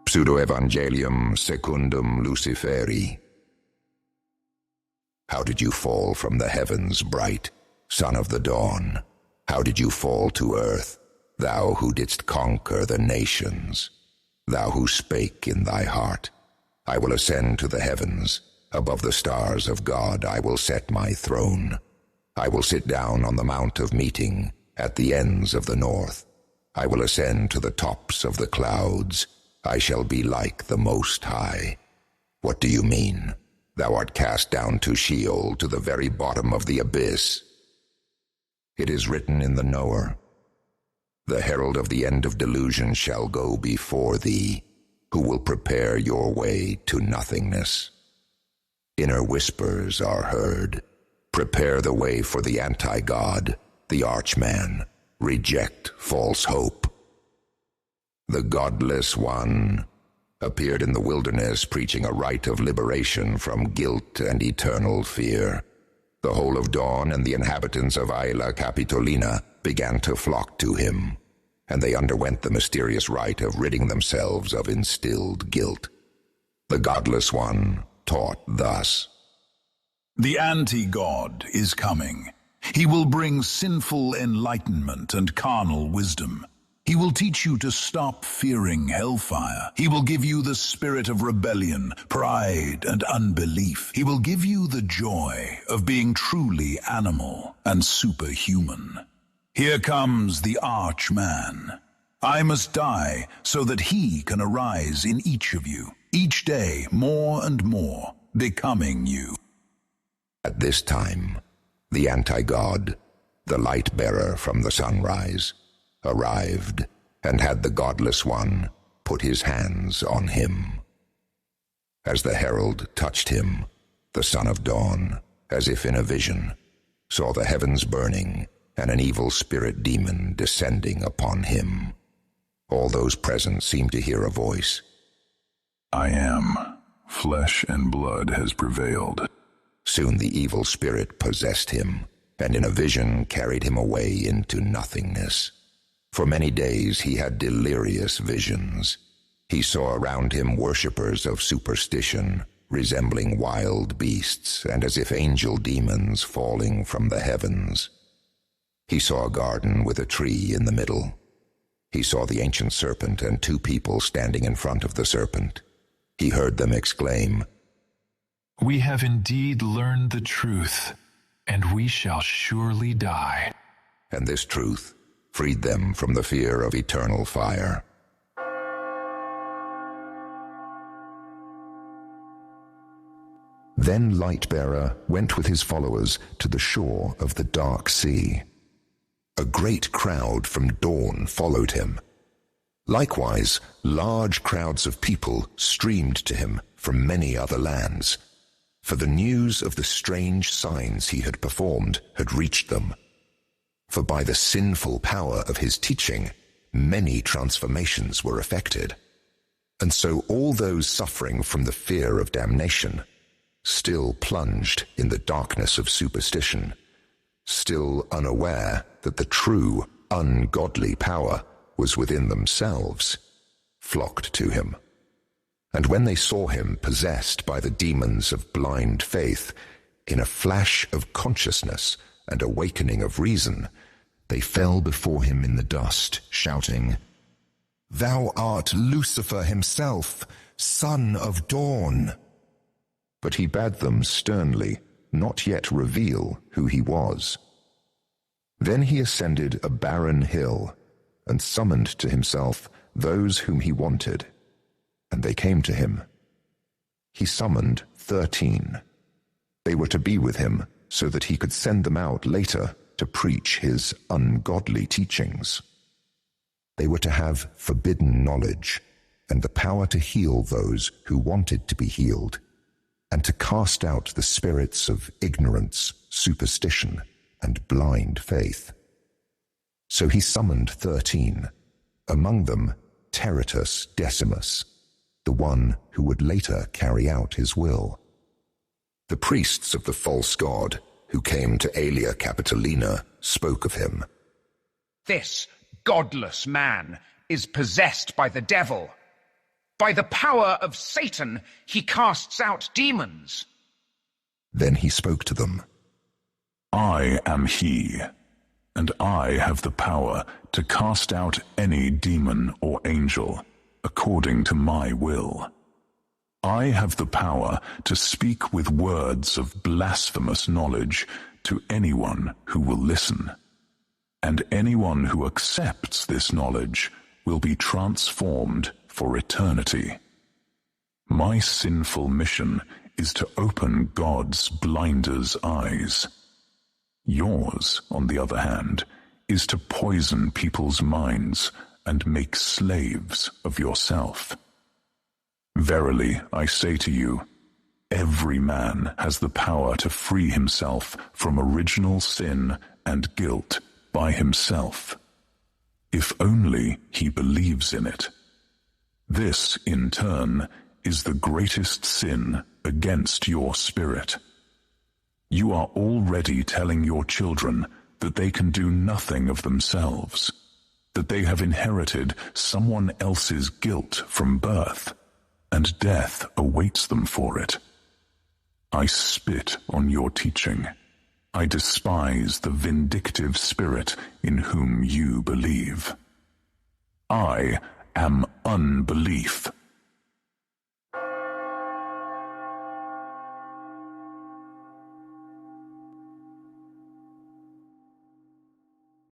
Pseudoevangelium Secundum Luciferi. How did you fall from the heavens, bright son of the dawn? How did you fall to earth, thou who didst conquer the nations? Thou who spake in thy heart, I will ascend to the heavens, above the stars of God I will set my throne. I will sit down on the mount of meeting, at the ends of the north. I will ascend to the tops of the clouds. I shall be like the Most High. What do you mean? Thou art cast down to Sheol, to the very bottom of the abyss. It is written in the knower, the herald of the end of delusion shall go before thee, who will prepare your way to nothingness. Inner whispers are heard. Prepare the way for the anti-God, the archman. Reject false hope. The godless one appeared in the wilderness preaching a rite of liberation from guilt and eternal fear. The whole of Dawn and the inhabitants of Aelia Capitolina began to flock to him, and they underwent the mysterious rite of ridding themselves of instilled guilt. The godless one taught thus: The anti-God is coming. He will bring sinful enlightenment and carnal wisdom. He will teach you to stop fearing hellfire. He will give you the spirit of rebellion, pride, and unbelief. He will give you the joy of being truly animal and superhuman. Here comes the Archman. I must die so that he can arise in each of you, each day more and more, becoming you. At this time, the anti-God, the light-bearer from the sunrise, arrived and had the godless one put his hands on him. As the herald touched him, the son of dawn, as if in a vision, saw the heavens burning and an evil spirit demon descending upon him. All those present seemed to hear a voice. I am. Flesh and blood has prevailed. Soon the evil spirit possessed him, and in a vision carried him away into nothingness. For many days he had delirious visions. He saw around him worshippers of superstition, resembling wild beasts and as if angel demons falling from the heavens. He saw a garden with a tree in the middle. He saw the ancient serpent and two people standing in front of the serpent. He heard them exclaim, We have indeed learned the truth, and we shall surely die. And this truth freed them from the fear of eternal fire. Then Lightbearer went with his followers to the shore of the dark sea. A great crowd from dawn followed him. Likewise, large crowds of people streamed to him from many other lands, for the news of the strange signs he had performed had reached them. For by the sinful power of his teaching, many transformations were effected. And so all those suffering from the fear of damnation, still plunged in the darkness of superstition, still unaware that the true, ungodly power was within themselves, flocked to him. And when they saw him possessed by the demons of blind faith, in a flash of consciousness and awakening of reason, they fell before him in the dust, shouting, Thou art Lucifer himself, son of dawn. But he bade them sternly not yet reveal who he was. Then he ascended a barren hill and summoned to himself those whom he wanted, and they came to him. He summoned 13. They were to be with him so that he could send them out later to preach his ungodly teachings. They were to have forbidden knowledge and the power to heal those who wanted to be healed, and to cast out the spirits of ignorance, superstition, and blind faith. So he summoned 13, among them Tertius Decimus, the one who would later carry out his will. The priests of the false god, who came to Aelia Capitolina, spoke of him. This godless man is possessed by the devil. By the power of Satan, he casts out demons. Then he spoke to them. I am he, and I have the power to cast out any demon or angel, according to my will. I have the power to speak with words of blasphemous knowledge to anyone who will listen, and anyone who accepts this knowledge will be transformed for eternity. My sinful mission is to open God's blinders' eyes. Yours, on the other hand, is to poison people's minds and make slaves of yourself. Verily, I say to you, every man has the power to free himself from original sin and guilt by himself, if only he believes in it. This, in turn, is the greatest sin against your spirit. You are already telling your children that they can do nothing of themselves, that they have inherited someone else's guilt from birth, and death awaits them for it. I spit on your teaching. I despise the vindictive spirit in whom you believe. I am unbelief.